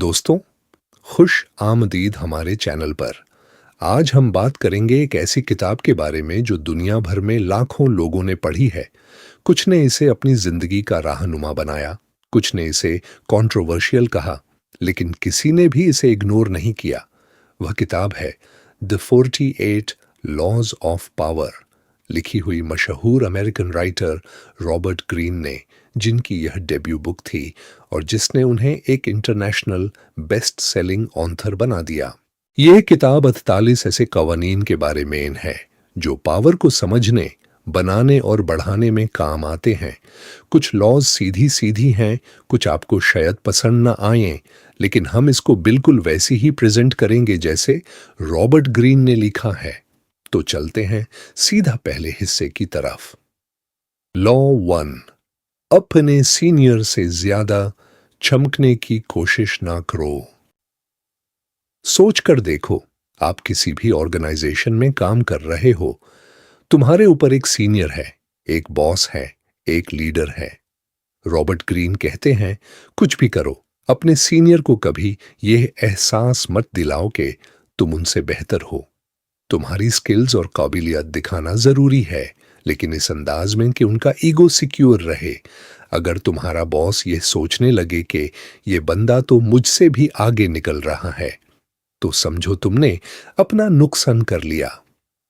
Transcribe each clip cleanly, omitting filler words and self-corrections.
दोस्तों, खुश आमदीद हमारे चैनल पर। आज हम बात करेंगे एक ऐसी किताब के बारे में जो दुनिया भर में लाखों लोगों ने पढ़ी है। कुछ ने इसे अपनी जिंदगी का राहनुमा बनाया, कुछ ने इसे कंट्रोवर्शियल कहा, लेकिन किसी ने भी इसे इग्नोर नहीं किया। वह किताब है द 48 लॉज ऑफ पावर, लिखी हुई मशहूर अमेरिकन राइटर रॉबर्ट ग्रीन ने, जिनकी यह डेब्यू बुक थी और जिसने उन्हें एक इंटरनेशनल बेस्ट सेलिंग ऑथर बना दिया। यह किताब 48 ऐसे कवानीन के बारे में है जो पावर को समझने, बनाने और बढ़ाने में काम आते हैं। कुछ लॉज सीधी सीधी हैं, कुछ आपको शायद पसंद ना आए, लेकिन हम इसको बिल्कुल वैसी ही प्रेजेंट करेंगे जैसे रॉबर्ट ग्रीन ने लिखा है। तो चलते हैं सीधा पहले हिस्से की तरफ। लॉ 1, अपने सीनियर से ज्यादा चमकने की कोशिश ना करो। सोच कर देखो, आप किसी भी ऑर्गेनाइजेशन में काम कर रहे हो। तुम्हारे ऊपर एक सीनियर है, एक बॉस है, एक लीडर है। रॉबर्ट ग्रीन कहते हैं, कुछ भी करो, अपने सीनियर को कभी यह एहसास मत दिलाओ कि तुम उनसे बेहतर हो। तुम्हारी स्किल्स और काबिलियत दिखाना जरूरी है, लेकिन इस अंदाज में कि उनका ईगो सिक्योर रहे। अगर तुम्हारा बॉस ये सोचने लगे कि ये बंदा तो मुझसे भी आगे निकल रहा है, तो समझो तुमने अपना नुकसान कर लिया।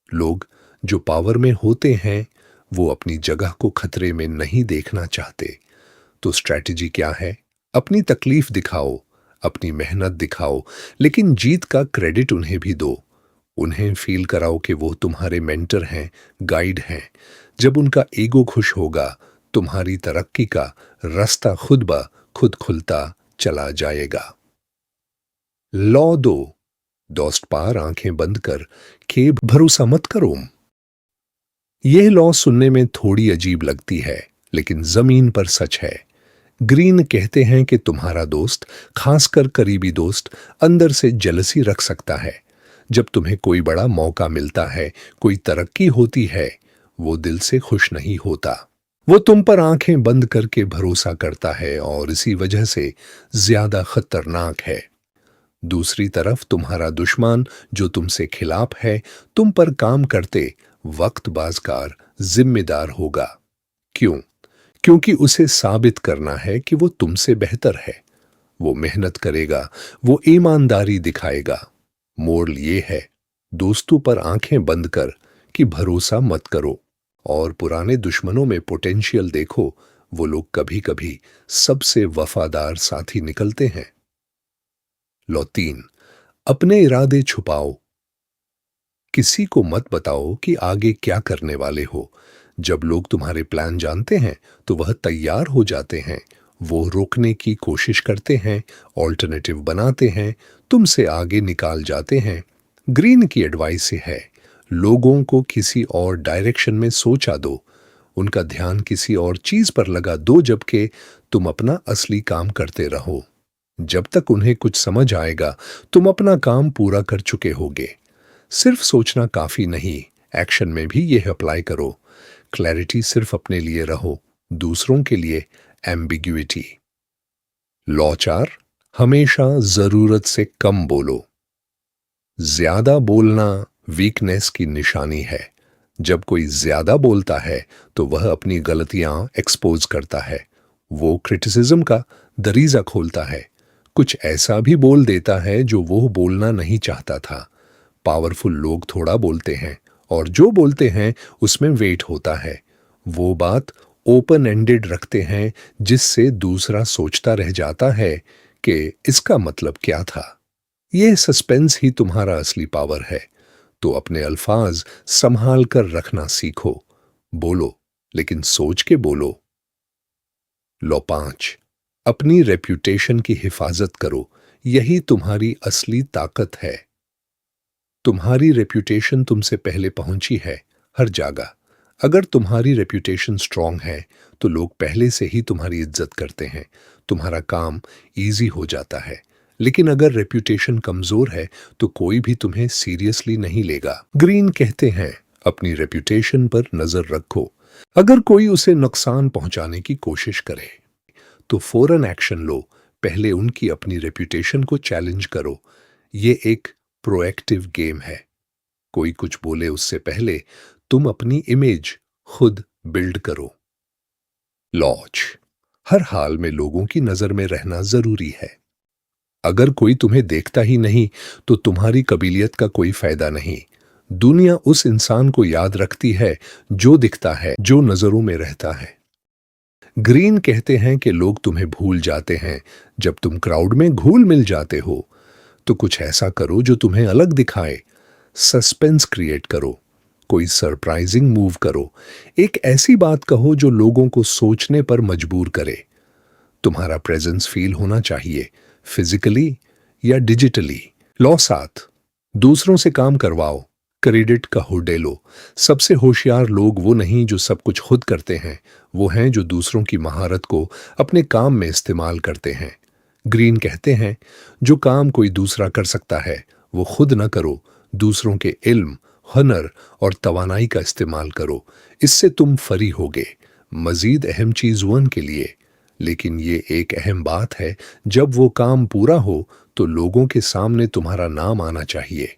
लोग जो पावर में होते हैं वो अपनी जगह को खतरे में नहीं देखना चाहते। तो स्ट्रैटेजी क्या है? अपनी तकलीफ दिखाओ, अपनी मेहनत दिखाओ, लेकिन जीत का क्रेडिट उन्हें भी दो। उन्हें फील कराओ कि वो तुम्हारे मेंटर हैं, गाइड हैं। जब उनका ईगो खुश होगा, तुम्हारी तरक्की का रास्ता खुद ब खुद खुलता चला जाएगा। लॉ 2, दोस्त पार आंखें बंद कर के भरोसा मत करो। यह लॉ सुनने में थोड़ी अजीब लगती है, लेकिन जमीन पर सच है। ग्रीन कहते हैं कि तुम्हारा दोस्त, खासकर करीबी दोस्त, अंदर से जलसी रख सकता है। जब तुम्हें कोई बड़ा मौका मिलता है, कोई तरक्की होती है, वो दिल से खुश नहीं होता। वो तुम पर आंखें बंद करके भरोसा करता है और इसी वजह से ज्यादा खतरनाक है। दूसरी तरफ तुम्हारा दुश्मन जो तुमसे खिलाफ है, तुम पर काम करते वक्त बाजकार जिम्मेदार होगा। क्यों? क्योंकि उसे साबित करना है कि वो तुमसे बेहतर है। वो मेहनत करेगा, वो ईमानदारी दिखाएगा। मोल ये है, दोस्तों पर आंखें बंद कर कि भरोसा मत करो, और पुराने दुश्मनों में पोटेंशियल देखो। वो लोग कभी कभी सबसे वफादार साथी निकलते हैं। लॉ 3, अपने इरादे छुपाओ। किसी को मत बताओ कि आगे क्या करने वाले हो। जब लोग तुम्हारे प्लान जानते हैं तो वह तैयार हो जाते हैं। वो रोकने की कोशिश करते हैं, ऑल्टरनेटिव बनाते हैं, तुमसे आगे निकाल जाते हैं। ग्रीन की एडवाइस है, लोगों को किसी और डायरेक्शन में सोचा दो, उनका ध्यान किसी और चीज पर लगा दो, जबकि तुम अपना असली काम करते रहो। जब तक उन्हें कुछ समझ आएगा, तुम अपना काम पूरा कर चुके होगे। सिर्फ सोचना काफी नहीं, एक्शन में भी यह अप्लाई करो। क्लैरिटी सिर्फ अपने लिए रहो, दूसरों के लिए एम्बिग्युइटी। लॉ 4, हमेशा जरूरत से कम बोलो। ज्यादा बोलना वीकनेस की निशानी है। जब कोई ज्यादा बोलता है तो वह अपनी गलतियां एक्सपोज करता है। वो क्रिटिसिज्म का दरीजा खोलता है, कुछ ऐसा भी बोल देता है जो वो बोलना नहीं चाहता था। पावरफुल लोग थोड़ा बोलते हैं, और जो बोलते हैं उसमें वेट होता है। वो बात ओपन एंडेड रखते हैं, जिससे दूसरा सोचता रह जाता है कि इसका मतलब क्या था। यह सस्पेंस ही तुम्हारा असली पावर है। तो अपने अल्फाज संभाल कर रखना सीखो। बोलो, लेकिन सोच के बोलो। लॉ 5, अपनी रेप्यूटेशन की हिफाजत करो। यही तुम्हारी असली ताकत है। तुम्हारी रेप्यूटेशन तुमसे पहले पहुंची है हर जगह। अगर तुम्हारी रेप्यूटेशन स्ट्रांग है तो लोग पहले से ही तुम्हारी इज्जत करते हैं, तुम्हारा काम इजी हो जाता है। लेकिन अगर रेप्यूटेशन कमजोर है तो कोई भी तुम्हें सीरियसली नहीं लेगा। ग्रीन कहते हैं, अपनी रेप्यूटेशन पर नजर रखो। अगर कोई उसे नुकसान पहुंचाने की कोशिश करे तो फौरन एक्शन लो, पहले उनकी अपनी रेपुटेशन को चैलेंज करो। ये एक प्रोएक्टिव गेम है। कोई कुछ बोले उससे पहले तुम अपनी इमेज खुद बिल्ड करो। लॉज, हर हाल में लोगों की नजर में रहना जरूरी है। अगर कोई तुम्हें देखता ही नहीं तो तुम्हारी कबीलियत का कोई फायदा नहीं। दुनिया उस इंसान को याद रखती है जो दिखता है, जो नजरों में रहता है। ग्रीन कहते हैं कि लोग तुम्हें भूल जाते हैं जब तुम क्राउड में घुल मिल जाते हो। तो कुछ ऐसा करो जो तुम्हें अलग दिखाए। सस्पेंस क्रिएट करो, कोई सरप्राइजिंग मूव करो, एक ऐसी बात कहो जो लोगों को सोचने पर मजबूर करे। तुम्हारा प्रेजेंस फील होना चाहिए, फिजिकली या डिजिटली। लॉ 7, दूसरों से काम करवाओ, क्रेडिट का हुड्डे लो। सबसे होशियार लोग वो नहीं जो सब कुछ खुद करते हैं, वो हैं जो दूसरों की महारत को अपने काम में इस्तेमाल करते हैं। ग्रीन कहते हैं जो काम कोई दूसरा कर सकता है वो खुद न करो, दूसरों के इल्म, हुनर और तवानाई का इस्तेमाल करो। इससे तुम फरी होगे। मजीद अहम चीज वन के लिए, लेकिन ये एक अहम बात है, जब वो काम पूरा हो तो लोगों के सामने तुम्हारा नाम आना चाहिए।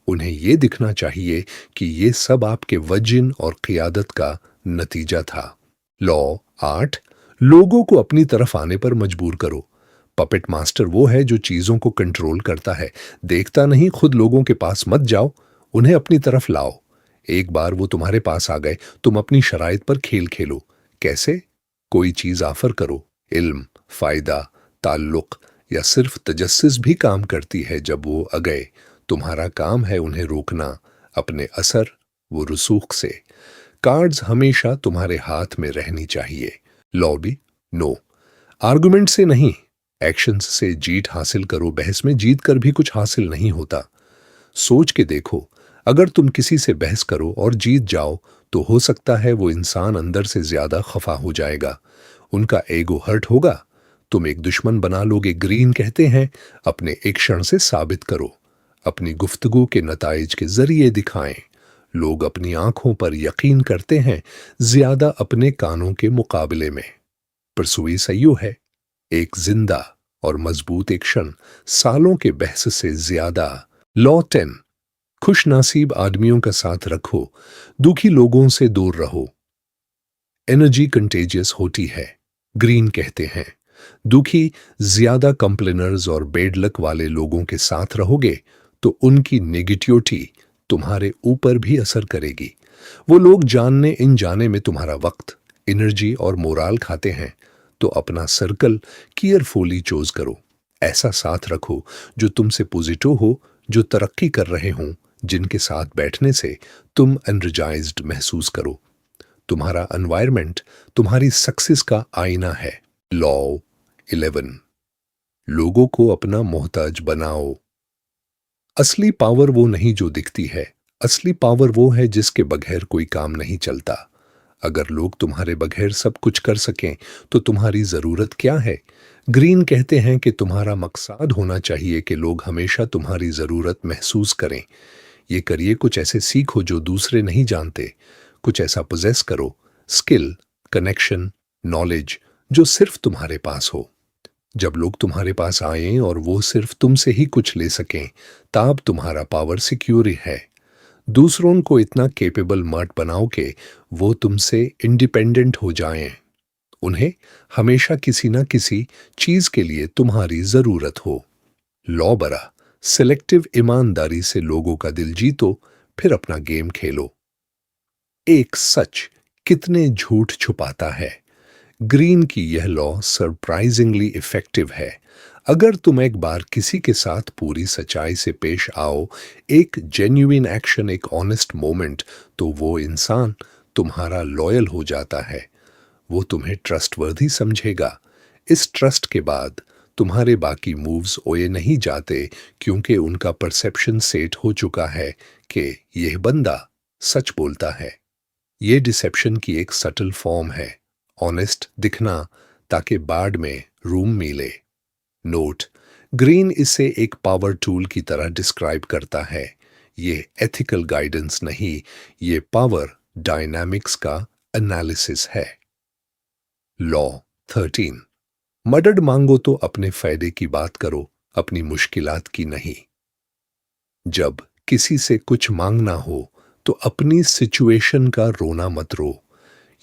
उन्हें ये दिखना चाहिए कि ये सब आपके वजन और क़ियादत का नतीजा था। लॉ 8, लोगों को अपनी तरफ आने पर मजबूर करो। पपेट मास्टर वो है जो चीजों को कंट्रोल करता है, देखता नहीं। खुद लोगों के पास मत जाओ, उन्हें अपनी तरफ लाओ। एक बार वो तुम्हारे पास आ गए, तुम अपनी शराइत पर खेल खेलो। कैसे? कोई चीज ऑफर करो, इल्म, फायदा, ताल्लुक या सिर्फ तजस्सुस भी काम करती है जब वो आ गए। तुम्हारा काम है उन्हें रोकना, अपने असर वो रसूख से। कार्ड्स हमेशा तुम्हारे हाथ में रहनी चाहिए। लॉबी नो, आर्गुमेंट से नहीं, एक्शंस से जीत हासिल करो। बहस में जीत कर भी कुछ हासिल नहीं होता। सोच के देखो, अगर तुम किसी से बहस करो और जीत जाओ तो हो सकता है वो इंसान अंदर से ज्यादा खफा हो जाएगा, उनका ईगो हर्ट होगा, तुम एक दुश्मन बना लोगे। ग्रीन कहते हैं अपने एक क्षण से साबित करो, अपनी गुफ्तगू के नताइज के जरिए दिखाएं। लोग अपनी आंखों पर यकीन करते हैं ज्यादा अपने कानों के मुकाबले में। परसुई सय्यो है, एक जिंदा और मजबूत एक्शन सालों के बहस से ज्यादा। लॉ 10, खुश नसीब आदमियों का साथ रखो, दुखी लोगों से दूर रहो। एनर्जी कंटेजियस होती है। ग्रीन कहते हैं दुखी, ज्यादा कंप्लेनर्स और बेड लक वाले लोगों के साथ रहोगे तो उनकी नेगेटिविटी तुम्हारे ऊपर भी असर करेगी। वो लोग जानने इन जाने में तुम्हारा वक्त, एनर्जी और मोराल खाते हैं। तो अपना सर्कल केयरफुली चूज करो। ऐसा साथ रखो जो तुमसे पॉजिटिव हो, जो तरक्की कर रहे हों, जिनके साथ बैठने से तुम एनर्जाइज्ड महसूस करो। तुम्हारा एनवायरनमेंट तुम्हारी सक्सेस का आईना है। लॉ 11, लोगों को अपना मोहताज बनाओ। असली पावर वो नहीं जो दिखती है, असली पावर वो है जिसके बगैर कोई काम नहीं चलता। अगर लोग तुम्हारे बगैर सब कुछ कर सकें तो तुम्हारी जरूरत क्या है? ग्रीन कहते हैं कि तुम्हारा मकसद होना चाहिए कि लोग हमेशा तुम्हारी जरूरत महसूस करें। ये करिए, कुछ ऐसे सीखो जो दूसरे नहीं जानते, कुछ ऐसा पोजेस करो, स्किल, कनेक्शन, नॉलेज जो सिर्फ तुम्हारे पास हो। जब लोग तुम्हारे पास आएं और वो सिर्फ तुमसे ही कुछ ले सकें, तब तुम्हारा पावर सिक्योर है। दूसरों को इतना केपेबल मत बनाओ कि वो तुमसे इंडिपेंडेंट हो जाएं। उन्हें हमेशा किसी ना किसी चीज के लिए तुम्हारी जरूरत हो। लॉ 12, सिलेक्टिव ईमानदारी से लोगों का दिल जीतो, फिर अपना गेम खेलो। एक सच कितने झूठ छुपाता है। ग्रीन की यह लॉ सरप्राइजिंगली इफेक्टिव है। अगर तुम एक बार किसी के साथ पूरी सच्चाई से पेश आओ, एक जेन्युइन एक्शन, एक ऑनेस्ट मोमेंट, तो वो इंसान तुम्हारा लॉयल हो जाता है। वो तुम्हें ट्रस्टवर्दी समझेगा। इस ट्रस्ट के बाद तुम्हारे बाकी मूव्स ओए नहीं जाते, क्योंकि उनका परसेप्शन सेट हो चुका है कि यह बंदा सच बोलता है। ये डिसेप्शन की एक सटल फॉर्म है, ऑनेस्ट दिखना ताकि बाद में रूम मिले। नोट, ग्रीन इसे एक पावर टूल की तरह डिस्क्राइब करता है। ये एथिकल गाइडेंस नहीं, ये पावर डायनामिक्स का एनालिसिस है। लॉ 13, मदद मांगो तो अपने फायदे की बात करो, अपनी मुश्किलात की नहीं। जब किसी से कुछ मांगना हो तो अपनी सिचुएशन का रोना मत रो।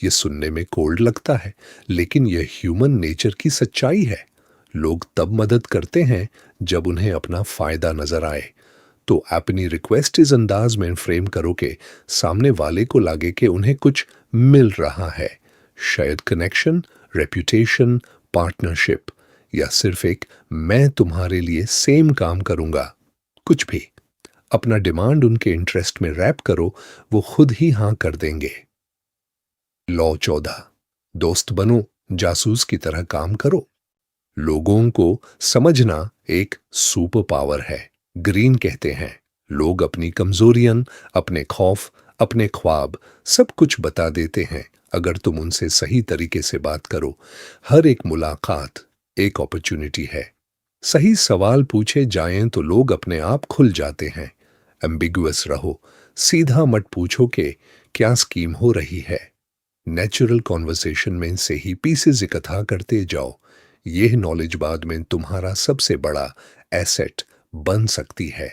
ये सुनने में कोल्ड लगता है, लेकिन यह ह्यूमन नेचर की सच्चाई है। लोग तब मदद करते हैं जब उन्हें अपना फायदा नजर आए। तो अपनी रिक्वेस्ट इस अंदाज में फ्रेम करो कि सामने वाले को लगे कि उन्हें कुछ मिल रहा है। शायद कनेक्शन, रेप्यूटेशन, पार्टनरशिप, या सिर्फ एक मैं तुम्हारे लिए सेम काम करूंगा, कुछ भी। अपना डिमांड उनके इंटरेस्ट में रैप करो, वो खुद ही हां कर देंगे। लॉ 14, दोस्त बनो, जासूस की तरह काम करो। लोगों को समझना एक सुपर पावर है। ग्रीन कहते हैं लोग अपनी कमजोरियां, अपने खौफ, अपने ख्वाब सब कुछ बता देते हैं अगर तुम उनसे सही तरीके से बात करो। हर एक मुलाकात एक अपॉर्चुनिटी है। सही सवाल पूछे जाएं तो लोग अपने आप खुल जाते हैं। एम्बिगुअस रहो, सीधा मत पूछो कि क्या स्कीम हो रही है। नेचुरल कॉन्वर्सेशन में से ही पीसेस इकट्ठा करते जाओ। यह नॉलेज बाद में तुम्हारा सबसे बड़ा एसेट बन सकती है।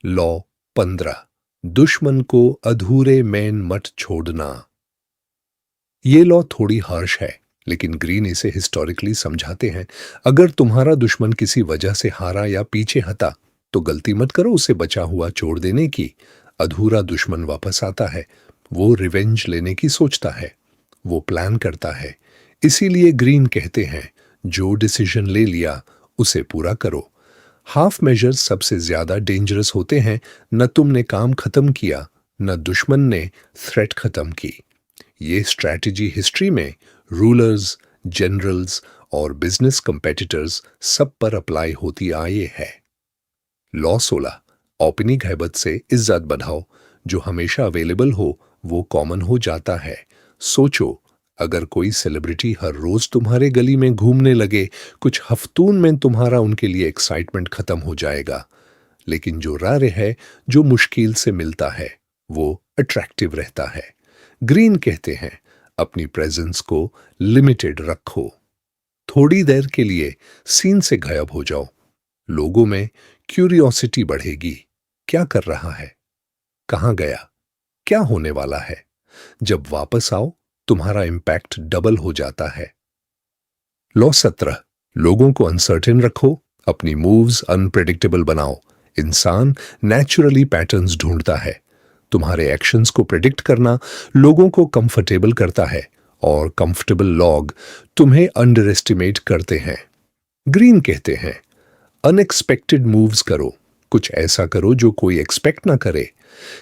लॉ 15, दुश्मन को अधूरे में मत छोड़ना। ये लॉ थोड़ी हार्श है, लेकिन ग्रीन इसे हिस्टोरिकली समझाते हैं। अगर तुम्हारा दुश्मन किसी वजह से हारा या पीछे हटा तो गलती मत करो उसे बचा हुआ छोड़ देने की। अधूरा दुश्मन वापस आता है, वो रिवेंज लेने की सोचता है, वो प्लान करता है। इसीलिए ग्रीन कहते हैं जो डिसीजन ले लिया उसे पूरा करो। हाफ मेजर्स सबसे ज्यादा डेंजरस होते हैं। न तुमने काम खत्म किया, न दुश्मन ने थ्रेट खत्म की। ये स्ट्रैटेजी हिस्ट्री में रूलर्स, जनरल्स और बिजनेस कंपेटिटर्स सब पर अप्लाई होती आई है। लॉ 16, औपनी गैबत से इज्जत बढ़ाओ। जो हमेशा अवेलेबल हो वो कॉमन हो जाता है। सोचो, अगर कोई सेलिब्रिटी हर रोज तुम्हारे गली में घूमने लगे, कुछ हफ्तून में तुम्हारा उनके लिए एक्साइटमेंट खत्म हो जाएगा। लेकिन जो रारे है, जो मुश्किल से मिलता है, वो अट्रैक्टिव रहता है। ग्रीन कहते हैं अपनी प्रेजेंस को लिमिटेड रखो। थोड़ी देर के लिए सीन से गायब हो जाओ। लोगों में क्यूरियोसिटी बढ़ेगी, क्या कर रहा है, कहां गया, क्या होने वाला है। जब वापस आओ तुम्हारा इंपैक्ट डबल हो जाता है। लॉ 17, लोगों को अनसर्टेन रखो, अपनी मूव्स अनप्रेडिक्टेबल बनाओ। इंसान नेचुरली पैटर्न्स ढूंढता है। तुम्हारे एक्शंस को प्रेडिक्ट करना लोगों को कंफर्टेबल करता है, और कंफर्टेबल लोग तुम्हें अंडर एस्टिमेट करते हैं। ग्रीन कहते हैं अनएक्सपेक्टेड मूव्स करो, कुछ ऐसा करो जो कोई एक्सपेक्ट ना करे।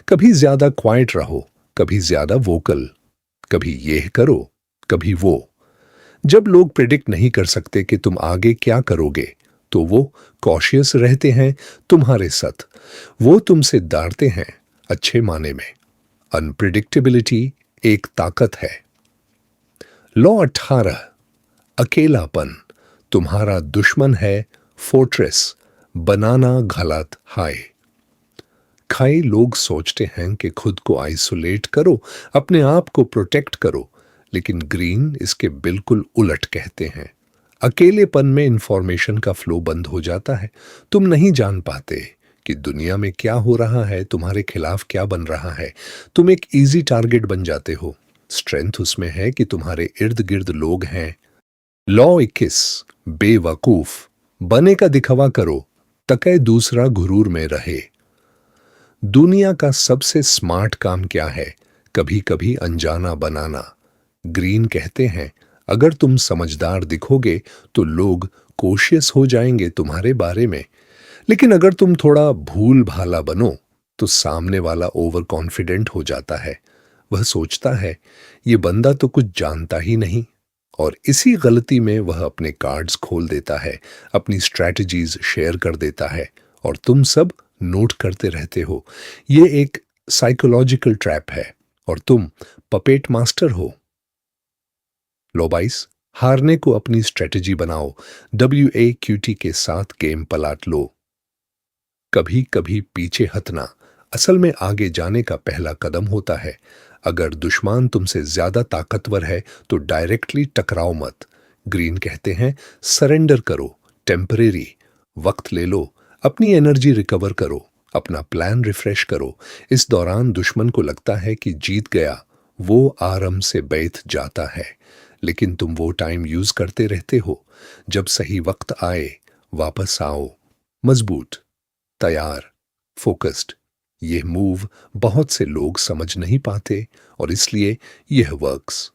कभी ज्यादा क्वाइट रहो, कभी ज्यादा वोकल, कभी यह करो, कभी वो। जब लोग प्रेडिक्ट नहीं कर सकते कि तुम आगे क्या करोगे, तो वो कॉशियस रहते हैं तुम्हारे साथ। वो तुमसे डरते हैं अच्छे माने में। अनप्रिडिक्टेबिलिटी एक ताकत है। लॉ 18, अकेलापन तुम्हारा दुश्मन है। फोर्ट्रेस बनाना गलत है। कई लोग सोचते हैं कि खुद को आइसोलेट करो, अपने आप को प्रोटेक्ट करो, लेकिन ग्रीन इसके बिल्कुल उलट कहते हैं। अकेलेपन में इंफॉर्मेशन का फ्लो बंद हो जाता है। तुम नहीं जान पाते कि दुनिया में क्या हो रहा है, तुम्हारे खिलाफ क्या बन रहा है। तुम एक इजी टारगेट बन जाते हो। स्ट्रेंथ उसमें है कि तुम्हारे इर्द गिर्द लोग हैं। लॉ 21, बेवकूफ बने का दिखावा करो, तके दूसरा गुरूर में रहे। दुनिया का सबसे स्मार्ट काम क्या है? कभी कभी अनजाना बनाना। ग्रीन कहते हैं अगर तुम समझदार दिखोगे तो लोग कॉशियस हो जाएंगे तुम्हारे बारे में, लेकिन अगर तुम थोड़ा भूल भाला बनो तो सामने वाला ओवर कॉन्फिडेंट हो जाता है। वह सोचता है ये बंदा तो कुछ जानता ही नहीं, और इसी गलती में वह अपने कार्ड्स खोल देता है, अपनी स्ट्रैटेजीज शेयर कर देता है, और तुम सब नोट करते रहते हो। ये एक साइकोलॉजिकल ट्रैप है और तुम पपेट मास्टर हो। लो 22, हारने को अपनी स्ट्रेटजी बनाओ। WAQT के साथ गेम पलट लो। कभी कभी पीछे हटना असल में आगे जाने का पहला कदम होता है। अगर दुश्मन तुमसे ज्यादा ताकतवर है तो डायरेक्टली टकराओ मत। ग्रीन कहते हैं सरेंडर करो, टेम्परेरी, वक्त ले लो, अपनी एनर्जी रिकवर करो, अपना प्लान रिफ्रेश करो। इस दौरान दुश्मन को लगता है कि जीत गया, वो आराम से बैठ जाता है, लेकिन तुम वो टाइम यूज करते रहते हो। जब सही वक्त आए वापस आओ, मजबूत, तैयार, फोकस्ड। यह मूव बहुत से लोग समझ नहीं पाते और इसलिए यह वर्क्स।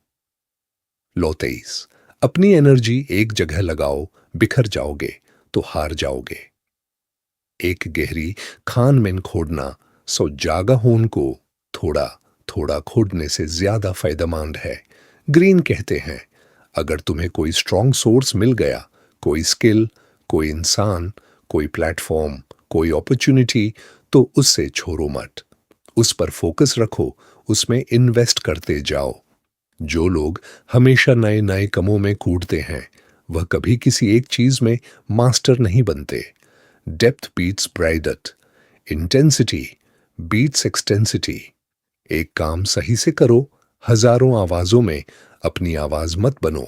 लॉ 23, अपनी एनर्जी एक जगह लगाओ, बिखर जाओगे तो हार जाओगे। एक गहरी खान में खोदना सो जागा होन को थोड़ा थोड़ा खोदने से ज्यादा फायदेमंद है। ग्रीन कहते हैं अगर तुम्हें कोई स्ट्रॉन्ग सोर्स मिल गया, कोई स्किल, कोई इंसान, कोई प्लेटफॉर्म, कोई अपॉर्चुनिटी, तो उससे छोड़ो मत, उस पर फोकस रखो, उसमें इन्वेस्ट करते जाओ। जो लोग हमेशा नए नए कामों में कूदते हैं वह कभी किसी एक चीज में मास्टर नहीं बनते। Depth beats breadth, intensity beats extensity. एक काम सही से करो, हजारों आवाजों में अपनी आवाज मत बनो।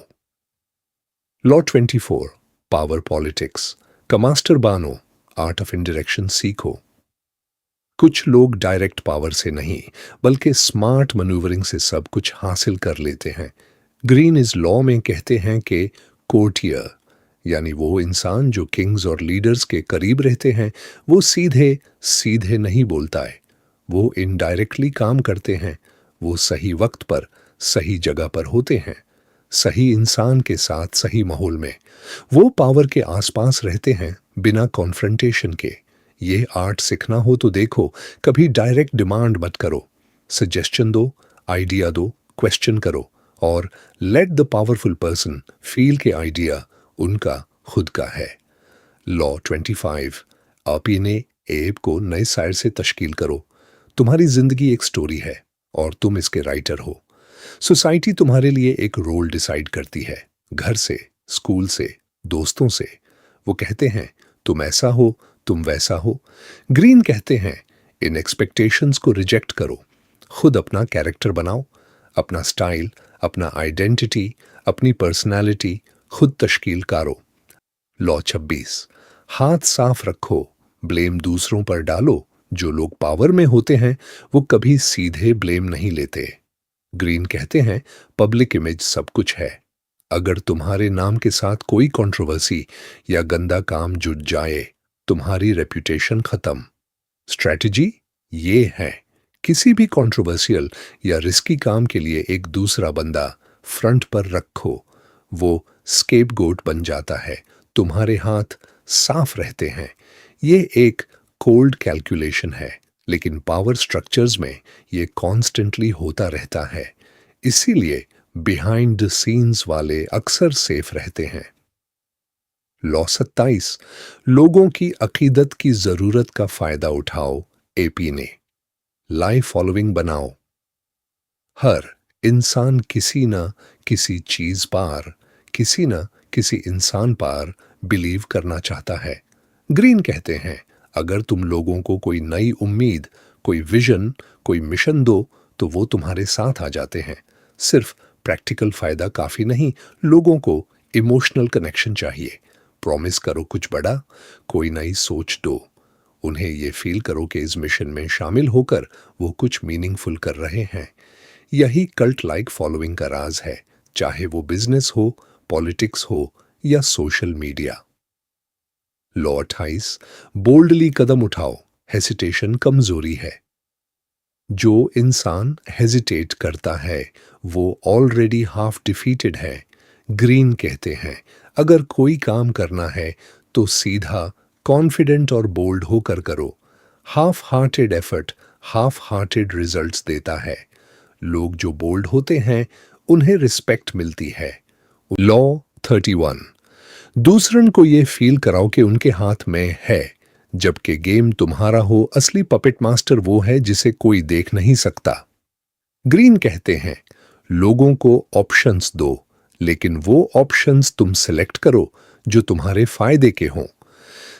लॉ 24, पावर पॉलिटिक्स का मास्टर बानो, आर्ट ऑफ इंडायरेक्शन सीखो। कुछ लोग डायरेक्ट पावर से नहीं बल्कि स्मार्ट मैन्यूवरिंग से सब कुछ हासिल कर लेते हैं। ग्रीन इज लॉ में कहते हैं कि कोर्टियर यानी वो इंसान जो किंग्स और लीडर्स के करीब रहते हैं, वो सीधे सीधे नहीं बोलता है, वो इनडायरेक्टली काम करते हैं। वो सही वक्त पर सही जगह पर होते हैं, सही इंसान के साथ सही माहौल में। वो पावर के आसपास रहते हैं बिना कॉन्फ्रंटेशन के। ये आर्ट सीखना हो तो देखो, कभी डायरेक्ट डिमांड मत करो, सजेशन दो, आइडिया दो, क्वेश्चन करो और let the powerful person feel के आइडिया उनका खुद का है। लॉ 25, आप इन्हें एब को नए साइड से तश्कील करो। तुम्हारी जिंदगी एक स्टोरी है और तुम इसके राइटर हो। सोसाइटी तुम्हारे लिए एक रोल डिसाइड करती है, घर से, स्कूल से, दोस्तों से। वो कहते हैं तुम ऐसा हो, तुम वैसा हो। ग्रीन कहते हैं इन एक्सपेक्टेशंस को रिजेक्ट करो, खुद अपना कैरेक्टर बनाओ, अपना स्टाइल, अपना आइडेंटिटी, अपनी पर्सनालिटी खुद तश्कील करो। लॉ 26, हाथ साफ रखो, ब्लेम दूसरों पर डालो। जो लोग पावर में होते हैं वो कभी सीधे ब्लेम नहीं लेते। ग्रीन कहते हैं पब्लिक इमेज सब कुछ है। अगर तुम्हारे नाम के साथ कोई कंट्रोवर्सी या गंदा काम जुड़ जाए, तुम्हारी रेपुटेशन खत्म। स्ट्रैटेजी ये है, किसी भी कंट्रोवर्शियल या रिस्की काम के लिए एक दूसरा बंदा फ्रंट पर रखो, वो स्केपगोट बन जाता है, तुम्हारे हाथ साफ रहते हैं। ये एक कोल्ड कैलकुलेशन है, लेकिन पावर स्ट्रक्चर्स में ये कॉन्स्टेंटली होता रहता है। इसीलिए बिहाइंड द सीन्स वाले अक्सर सेफ रहते हैं। लॉ 27, लोगों की अकीदत की जरूरत का फायदा उठाओ। एपी ने लाइफ फॉलोइंग बनाओ। हर इंसान किसी न किसी चीज पार, किसी न किसी इंसान पार बिलीव करना चाहता है। ग्रीन कहते हैं अगर तुम लोगों को कोई नई उम्मीद, कोई विजन, कोई मिशन दो तो वो तुम्हारे साथ आ जाते हैं। सिर्फ प्रैक्टिकल फायदा काफी नहीं, लोगों को इमोशनल कनेक्शन चाहिए। प्रॉमिस करो कुछ बड़ा, कोई नई सोच दो, उन्हें ये फील करो कि इस मिशन में शामिल होकर वो कुछ मीनिंगफुल कर रहे हैं। यही कल्ट लाइक फॉलोइंग का राज है, चाहे वो बिजनेस हो, पॉलिटिक्स हो या सोशल मीडिया। लॉ 28, बोल्डली कदम उठाओ, हेसिटेशन कमजोरी है। जो इंसान हेजिटेट करता है वो ऑलरेडी हाफ डिफीटेड है। ग्रीन कहते हैं अगर कोई काम करना है तो सीधा, कॉन्फिडेंट और बोल्ड होकर करो। Half hearted effort half hearted results देता है। लोग जो बोल्ड होते हैं उन्हें रिस्पेक्ट मिलती है। लॉ 31, दूसरन को ये फील कराओ कि उनके हाथ में है, जबकि गेम तुम्हारा हो। असली पपेट मास्टर वो है जिसे कोई देख नहीं सकता। ग्रीन कहते हैं लोगों को ऑप्शंस दो, लेकिन वो ऑप्शंस तुम सिलेक्ट करो जो तुम्हारे फायदे के हों।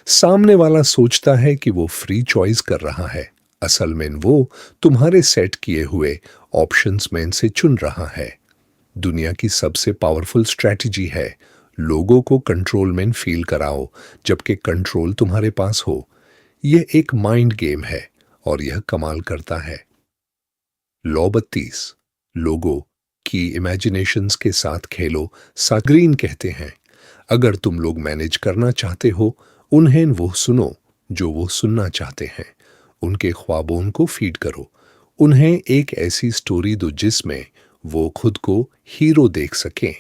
सामने वाला सोचता है कि वो फ्री चॉइस कर रहा है, असल में वो तुम्हारे सेट किए हुए ऑप्शंस में से चुन रहा है। दुनिया की सबसे पावरफुल स्ट्रैटेजी है लोगों को कंट्रोल में फील कराओ जबकि कंट्रोल तुम्हारे पास हो। यह एक माइंड गेम है और यह कमाल करता है। लॉ 32, लोगों की इमेजिनेशंस के साथ खेलो। साग्रीन कहते हैं अगर तुम लोग मैनेज करना चाहते हो उन्हें वो सुनो जो वो सुनना चाहते हैं। उनके ख्वाबों को फीड करो। उन्हें एक ऐसी स्टोरी दो जिसमें वो खुद को हीरो देख सकें।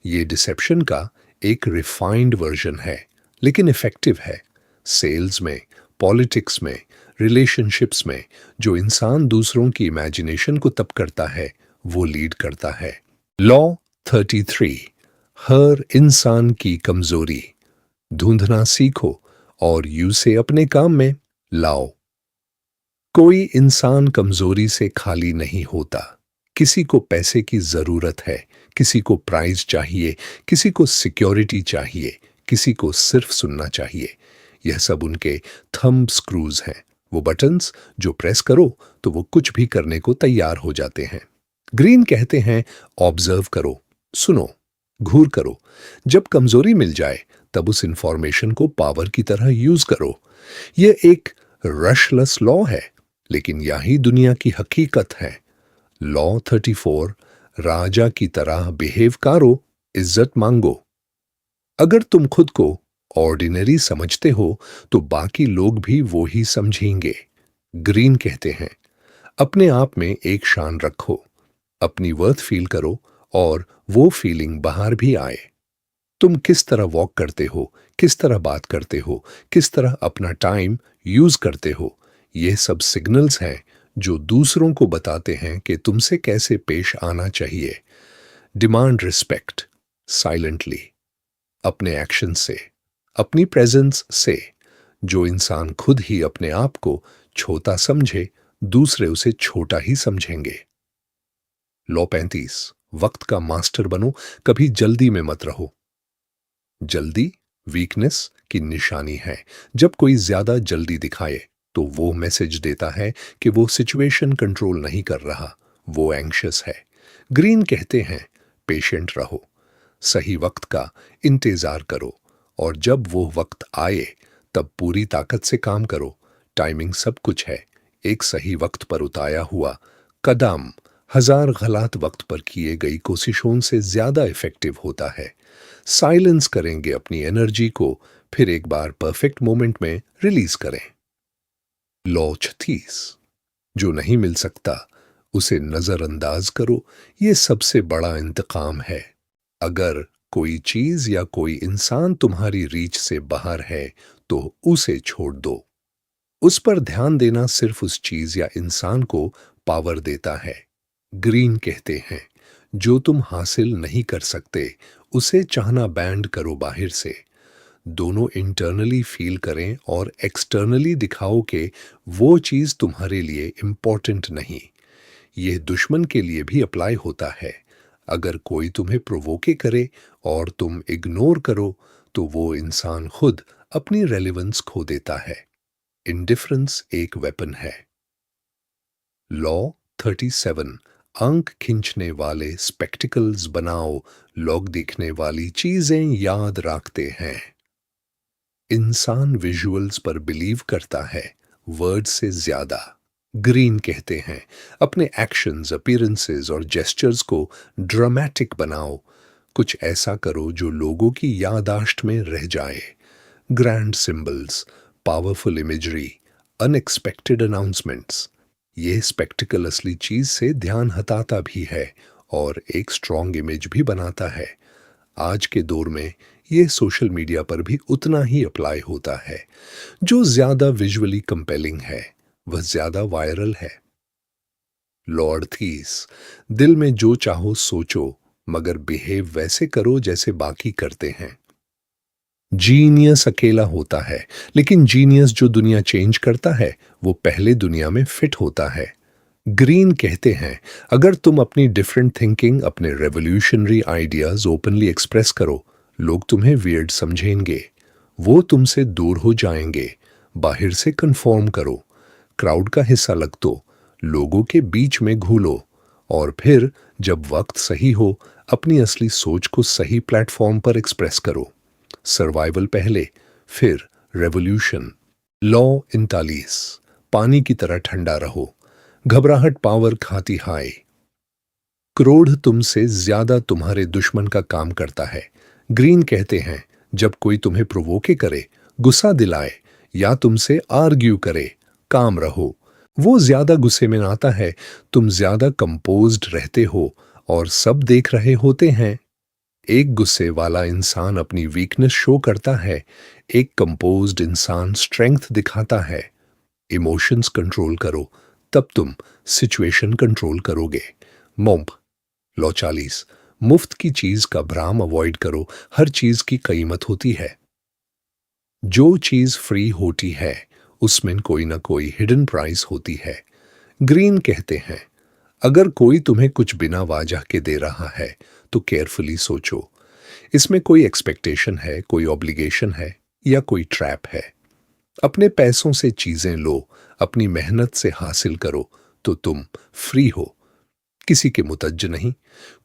ये डिसेप्शन का एक रिफाइंड वर्जन है लेकिन इफेक्टिव है। सेल्स में, पॉलिटिक्स में, रिलेशनशिप्स में जो इंसान दूसरों की इमेजिनेशन को तब करता है वो लीड करता है। लॉ 33, हर इंसान की कमजोरी ढूंढना सीखो और उसे अपने काम में लाओ। कोई इंसान कमजोरी से खाली नहीं होता। किसी को पैसे की जरूरत है, किसी को प्राइज चाहिए, किसी को सिक्योरिटी चाहिए, किसी को सिर्फ सुनना चाहिए। यह सब उनके थंब स्क्रूज हैं, वो बटन्स जो प्रेस करो तो वो कुछ भी करने को तैयार हो जाते हैं। ग्रीन कहते हैं ऑब्जर्व करो, सुनो, घूर करो। जब कमजोरी मिल जाए तब उस इंफॉर्मेशन को पावर की तरह यूज करो। यह एक रशलेस लॉ है लेकिन यही दुनिया की हकीकत है। लॉ 34, राजा की तरह बिहेव करो, इज्जत मांगो। अगर तुम खुद को ऑर्डिनरी समझते हो तो बाकी लोग भी वो ही समझेंगे। ग्रीन कहते हैं अपने आप में एक शान रखो, अपनी वर्थ फील करो और वो फीलिंग बाहर भी आए। तुम किस तरह वॉक करते हो, किस तरह बात करते हो, किस तरह अपना टाइम यूज करते हो, ये सब सिग्नल्स हैं जो दूसरों को बताते हैं कि तुमसे कैसे पेश आना चाहिए। डिमांड रिस्पेक्ट साइलेंटली, अपने एक्शन से, अपनी प्रेजेंस से। जो इंसान खुद ही अपने आप को छोटा समझे दूसरे उसे छोटा ही समझेंगे। लॉ 35, वक्त का मास्टर बनो, कभी जल्दी में मत रहो। जल्दी वीकनेस की निशानी है। जब कोई ज्यादा जल्दी दिखाए तो वो मैसेज देता है कि वो सिचुएशन कंट्रोल नहीं कर रहा, वो एंग्शियस है। ग्रीन कहते हैं पेशेंट रहो, सही वक्त का इंतजार करो और जब वो वक्त आए तब पूरी ताकत से काम करो। टाइमिंग सब कुछ है। एक सही वक्त पर उताया हुआ कदम हजार गलत वक्त पर किए गई कोशिशों से ज्यादा इफेक्टिव होता है। साइलेंस करेंगे अपनी एनर्जी को, फिर एक बार परफेक्ट मोमेंट में रिलीज करें। लॉ 36, जो नहीं मिल सकता उसे नजरअंदाज करो, ये सबसे बड़ा इंतकाम है। अगर कोई चीज या कोई इंसान तुम्हारी रीच से बाहर है तो उसे छोड़ दो। उस पर ध्यान देना सिर्फ उस चीज या इंसान को पावर देता है। ग्रीन कहते हैं जो तुम हासिल नहीं कर सकते उसे चाहना बैंड करो बाहर से। दोनों इंटरनली फील करें और एक्सटर्नली दिखाओ कि वो चीज तुम्हारे लिए इंपॉर्टेंट नहीं। यह दुश्मन के लिए भी अप्लाई होता है। अगर कोई तुम्हें प्रोवोके करे और तुम इग्नोर करो तो वो इंसान खुद अपनी रेलेवेंस खो देता है। इंडिफरेंस एक वेपन है। लॉ 37, आंख खींचने वाले स्पेक्टिकल्स बनाओ, लोग दिखने वाली चीजें याद रखते हैं। इंसान विजुअल्स पर बिलीव करता है वर्ड से ज्यादा। ग्रीन कहते हैं अपने एक्शंस, अपीयरेंसेस और जेस्चर्स को ड्रामेटिक बनाओ। कुछ ऐसा करो जो लोगों की याददाश्त में रह जाए। Grand symbols, powerful imagery, unexpected announcements. ये स्पेक्टिकल असली चीज से ध्यान हटाता भी है और एक स्ट्रॉन्ग इमेज भी बनाता है। आज के दौर में ये सोशल मीडिया पर भी उतना ही अप्लाई होता है। जो ज्यादा विजुअली कंपेलिंग है वह ज्यादा वायरल है। लॉर्ड थीस, दिल में जो चाहो सोचो मगर बिहेव वैसे करो जैसे बाकी करते हैं। जीनियस अकेला होता है लेकिन जीनियस जो दुनिया चेंज करता है वो पहले दुनिया में फिट होता है। ग्रीन कहते हैं अगर तुम अपनी डिफरेंट थिंकिंग, अपने रेवोल्यूशनरी आइडियाज ओपनली एक्सप्रेस करो, लोग तुम्हें वियर्ड समझेंगे, वो तुमसे दूर हो जाएंगे। बाहर से कंफर्म करो, क्राउड का हिस्सा लग दो, लोगों के बीच में घुलो और फिर जब वक्त सही हो अपनी असली सोच को सही प्लेटफॉर्म पर एक्सप्रेस करो। सर्वाइवल पहले, फिर रेवोल्यूशन। लॉ 39, पानी की तरह ठंडा रहो, घबराहट पावर खाती हाय। क्रोध तुमसे ज्यादा तुम्हारे दुश्मन का काम करता है। ग्रीन कहते हैं जब कोई तुम्हें प्रोवोके करे, गुस्सा दिलाए या तुमसे आर्ग्यू करे, काम रहो। वो ज्यादा गुस्से में आता है, तुम ज्यादा कंपोज्ड रहते हो और सब देख रहे होते हैं। एक गुस्से वाला इंसान अपनी वीकनेस शो करता है, एक कंपोज्ड इंसान स्ट्रेंथ दिखाता है। इमोशंस कंट्रोल करो, तब तुम सिचुएशन कंट्रोल करोगे। मोम्प लॉ 40, मुफ्त की चीज का भ्राम अवॉइड करो, हर चीज की कीमत होती है। जो चीज फ्री होती है उसमें कोई ना कोई हिडन प्राइस होती है। ग्रीन कहते हैं अगर कोई तुम्हें कुछ बिना वाजह के दे रहा है तो केयरफुली सोचो, इसमें कोई एक्सपेक्टेशन है, कोई ऑब्लिगेशन है या कोई ट्रैप है। अपने पैसों से चीजें लो, अपनी मेहनत से हासिल करो तो तुम फ्री हो। किसी के मुतज्ज नहीं,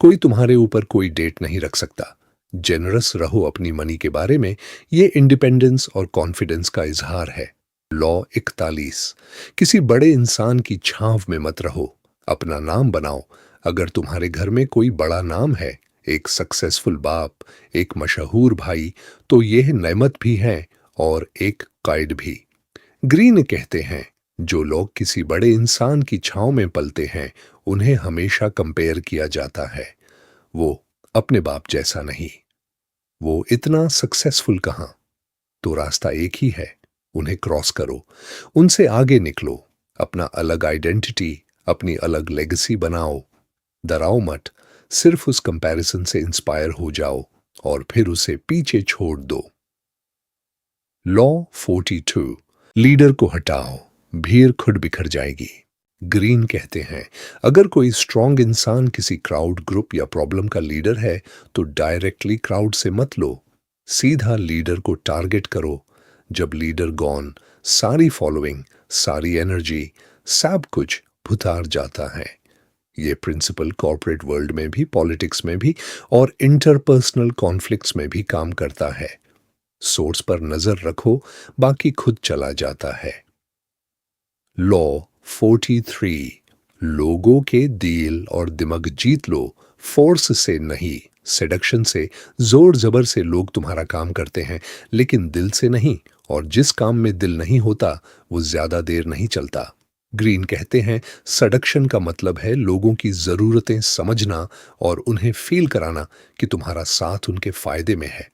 कोई तुम्हारे ऊपर कोई डेट नहीं रख सकता। जेनरस रहो अपनी मनी के बारे में, ये इंडिपेंडेंस और कॉन्फिडेंस का इजहार है। लॉ 41, किसी बड़े इंसान की छांव में मत रहो, अपना नाम बनाओ। अगर तुम्हारे घर में कोई बड़ा नाम है, एक सक्सेसफुल बाप, एक मशहूर भाई, तो यह नेमत भी है और एक कायद भी। ग्रीन कहते हैं जो लोग किसी बड़े इंसान की छांव में पलते हैं उन्हें हमेशा कंपेयर किया जाता है। वो अपने बाप जैसा नहीं, वो इतना सक्सेसफुल कहां। तो रास्ता एक ही है, उन्हें क्रॉस करो, उनसे आगे निकलो, अपना अलग आइडेंटिटी, अपनी अलग लेगेसी बनाओ। डराओ मत, सिर्फ उस कंपैरिजन से इंस्पायर हो जाओ और फिर उसे पीछे छोड़ दो। लॉ 42, लीडर को हटाओ, भीड़ खुद बिखर जाएगी। ग्रीन कहते हैं अगर कोई स्ट्रांग इंसान किसी क्राउड ग्रुप या प्रॉब्लम का लीडर है तो डायरेक्टली क्राउड से मत लो, सीधा लीडर को टारगेट करो। जब लीडर गॉन, सारी फॉलोइंग, सारी एनर्जी, सब कुछ भुतार जाता है। ये प्रिंसिपल कॉर्पोरेट वर्ल्ड में भी, पॉलिटिक्स में भी और इंटरपर्सनल कॉन्फ्लिक्ट्स में भी काम करता है। सोर्स पर नजर रखो, बाकी खुद चला जाता है। लॉ 43, लोगों के दिल और दिमाग जीत लो, फोर्स से नहीं, सेडक्शन से, जोर जबर से लोग तुम्हारा काम करते हैं लेकिन दिल से नहीं, और जिस काम में दिल नहीं होता वो ज्यादा देर नहीं चलता। ग्रीन कहते हैं सडक्शन का मतलब है लोगों की जरूरतें समझना और उन्हें फील कराना कि तुम्हारा साथ उनके फायदे में है।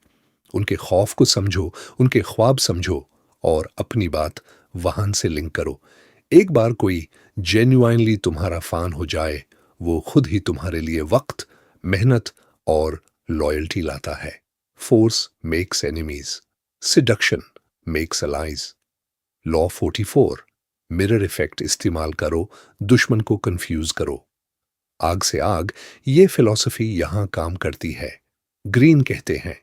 उनके खौफ को समझो, उनके ख्वाब समझो और अपनी बात वहां से लिंक करो। एक बार कोई जेन्युइनली तुम्हारा फैन हो जाए, वो खुद ही तुम्हारे लिए वक्त, मेहनत और लॉयल्टी लाता है। Force makes enemies, seduction makes allies. Law 44, mirror effect इस्तेमाल करो, दुश्मन को कंफ्यूज करो। आग से आग, ये फिलॉसफी यहां काम करती है। ग्रीन कहते हैं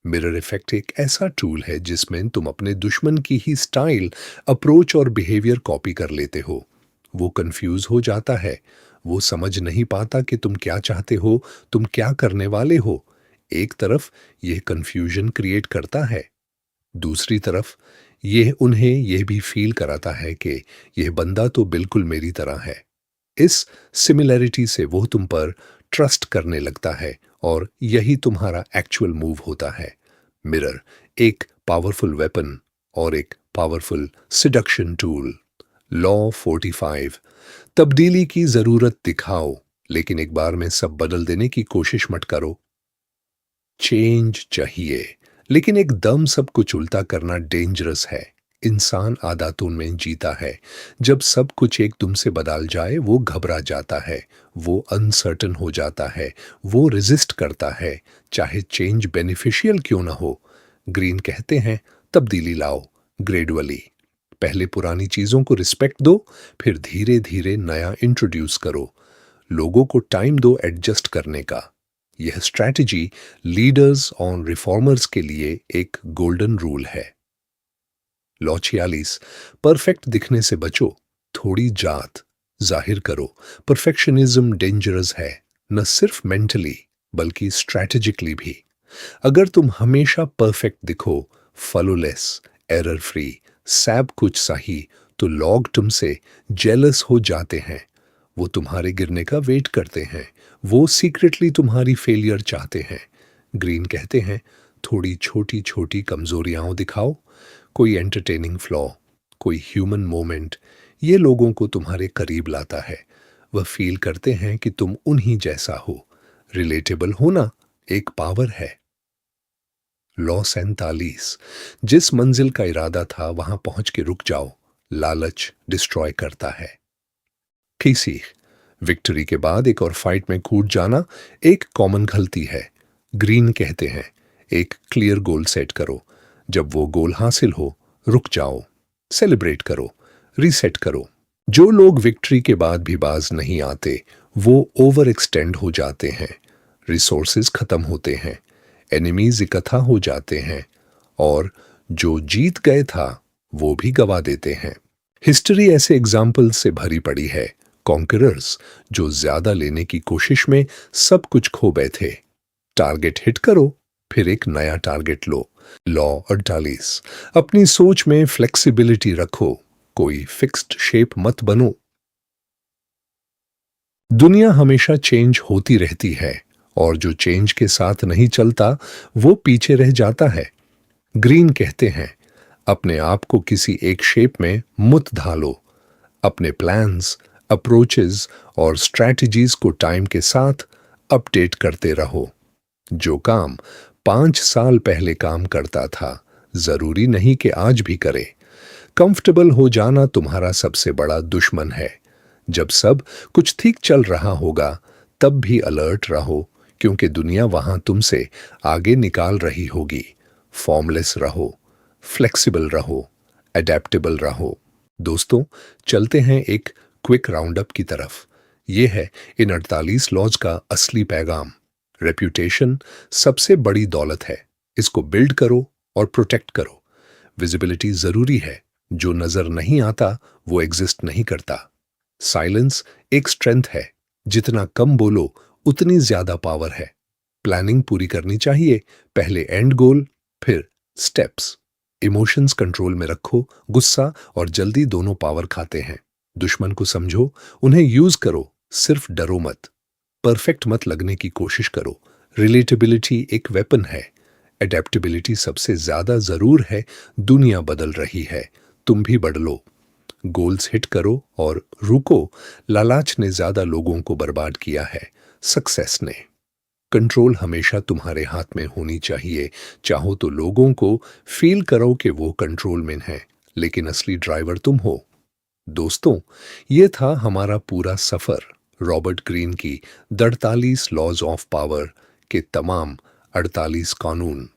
मिरर इफेक्ट एक ऐसा टूल है जिसमें तुम अपने दुश्मन की ही स्टाइल, अप्रोच और बिहेवियर कॉपी कर लेते हो। वो कंफ्यूज हो जाता है, वो समझ नहीं पाता कि तुम क्या चाहते हो, तुम क्या करने वाले हो। एक तरफ यह कंफ्यूजन क्रिएट करता है, दूसरी तरफ यह उन्हें यह भी फील कराता है कि यह बंदा तो बिल्कुल मेरी तरह है। इस सिमिलैरिटी से वो तुम पर ट्रस्ट करने लगता है और यही तुम्हारा एक्चुअल मूव होता है। मिरर एक पावरफुल वेपन और एक पावरफुल सिडक्शन टूल। लॉ 45, तब्दीली की जरूरत दिखाओ लेकिन एक बार में सब बदल देने की कोशिश मत करो। चेंज चाहिए लेकिन एकदम सब कुछ उल्टा करना डेंजरस है। इंसान आदतों में जीता है, जब सब कुछ एकदम से बदल जाए वो घबरा जाता है, वो अनसर्टन हो जाता है, वो रेजिस्ट करता है, चाहे चेंज बेनिफिशियल क्यों ना हो। ग्रीन कहते हैं तब्दीली लाओ ग्रेजुअली, पहले पुरानी चीजों को रिस्पेक्ट दो, फिर धीरे धीरे नया इंट्रोड्यूस करो। लोगों को टाइम दो एडजस्ट करने का। यह स्ट्रैटेजी लीडर्स और रिफॉर्मर्स के लिए एक गोल्डन रूल है। लॉ 46, परफेक्ट दिखने से बचो, थोड़ी जात, जाहिर करो। परफेक्शनिज्म डेंजरस है, न सिर्फ मेंटली बल्कि स्ट्रैटेजिकली भी। अगर तुम हमेशा परफेक्ट दिखो, फ्लॉलेस, एरर फ्री, सब कुछ सही, तो लोग तुमसे जेलस हो जाते हैं। वो तुम्हारे गिरने का वेट करते हैं। वो सीक्रेटली तुम्हारी फेलियर चाहते हैं। ग्रीन कहते हैं, थोड़ी छोटी छोटी कमजोरियां दिखाओ, कोई एंटरटेनिंग फ्लॉ, कोई ह्यूमन मोमेंट। ये लोगों को तुम्हारे करीब लाता है। वह फील करते हैं कि तुम उन्हीं जैसा हो। रिलेटेबल होना एक पावर है। लॉ 47, जिस मंजिल का इरादा था वहां पहुंच के रुक जाओ। लालच डिस्ट्रॉय करता है। की सीख, विक्ट्री के बाद एक और फाइट में कूद जाना एक कॉमन गलती है। ग्रीन कहते हैं, एक क्लियर गोल सेट करो। जब वो गोल हासिल हो, रुक जाओ, सेलिब्रेट करो, रीसेट करो। जो लोग विक्ट्री के बाद भी बाज नहीं आते, वो ओवर एक्सटेंड हो जाते हैं। रिसोर्सेज खत्म होते हैं, एनिमीज इकट्ठा हो जाते हैं, और जो जीत गए था वो भी गवा देते हैं। हिस्ट्री ऐसे एग्जाम्पल से भरी पड़ी है। कॉन्करर्स जो ज्यादा लेने की कोशिश में सब कुछ खो बैठे। टारगेट हिट करो, फिर एक नया टारगेट लो। लॉ 48, अपनी सोच में फ्लेक्सिबिलिटी रखो, कोई फिक्स्ड शेप मत बनो। दुनिया हमेशा चेंज होती रहती है, और जो चेंज के साथ नहीं चलता वो पीछे रह जाता है। ग्रीन कहते हैं, अपने आप को किसी एक शेप में मत ढालो। अपने प्लान्स, अप्रोचेस और स्ट्रैटेजीज को टाइम के साथ अपडेट करते रहो। जो काम 5 साल पहले काम करता था, जरूरी नहीं कि आज भी करे। कंफर्टेबल हो जाना तुम्हारा सबसे बड़ा दुश्मन है। जब सब कुछ ठीक चल रहा होगा, तब भी अलर्ट रहो, क्योंकि दुनिया वहां तुमसे आगे निकाल रही होगी। फॉर्मलेस रहो, फ्लेक्सिबल रहो, अडेप्टेबल रहो। दोस्तों, चलते हैं एक क्विक राउंड अप की तरफ। यह है इन 48 लॉज का असली पैगाम। रेप्यूटेशन सबसे बड़ी दौलत है। इसको बिल्ड करो और प्रोटेक्ट करो। विजिबिलिटी जरूरी है। जो नजर नहीं आता वो एग्जिस्ट नहीं करता। साइलेंस एक स्ट्रेंथ है। जितना कम बोलो उतनी ज्यादा पावर है। प्लानिंग पूरी करनी चाहिए, पहले एंड गोल, फिर स्टेप्स। इमोशंस कंट्रोल में रखो। गुस्सा और जल्दी दोनों पावर खाते हैं। दुश्मन को समझो, उन्हें यूज करो, सिर्फ डरो मत। परफेक्ट मत लगने की कोशिश करो। रिलेटेबिलिटी एक वेपन है। एडेप्टेबिलिटी सबसे ज्यादा जरूर है। दुनिया बदल रही है, तुम भी बदलो। गोल्स हिट करो और रुको। लालच ने ज्यादा लोगों को बर्बाद किया है, सक्सेस ने। कंट्रोल हमेशा तुम्हारे हाथ में होनी चाहिए। चाहो तो लोगों को फील करो कि वो कंट्रोल में है, लेकिन असली ड्राइवर तुम हो। दोस्तों, ये था हमारा पूरा सफर रॉबर्ट ग्रीन की 48 लॉज ऑफ पावर के तमाम 48 कानून।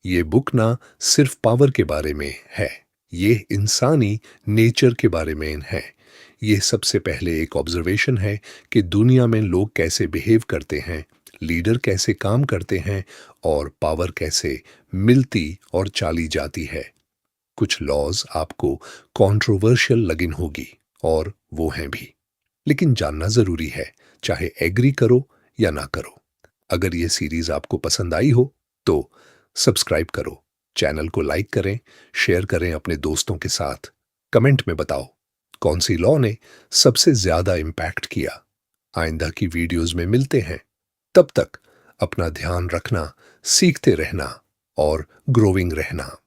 ये बुक ना सिर्फ पावर के बारे में है, ये इंसानी नेचर के बारे में है। ये सबसे पहले एक ऑब्जर्वेशन है कि दुनिया में लोग कैसे बिहेव करते हैं, लीडर कैसे काम करते हैं, और पावर कैसे मिलती और चाली जाती है। कुछ लॉज आपको कंट्रोवर्शियल लगिन होगी, और वो हैं भी, लेकिन जानना जरूरी है, चाहे एग्री करो या ना करो। अगर ये सीरीज आपको पसंद आई हो तो सब्सक्राइब करो, चैनल को लाइक करें, शेयर करें अपने दोस्तों के साथ। कमेंट में बताओ कौन सी लॉ ने सबसे ज्यादा इंपैक्ट किया। आइंदा की वीडियोस में मिलते हैं। तब तक अपना ध्यान रखना, सीखते रहना और ग्रोविंग रहना।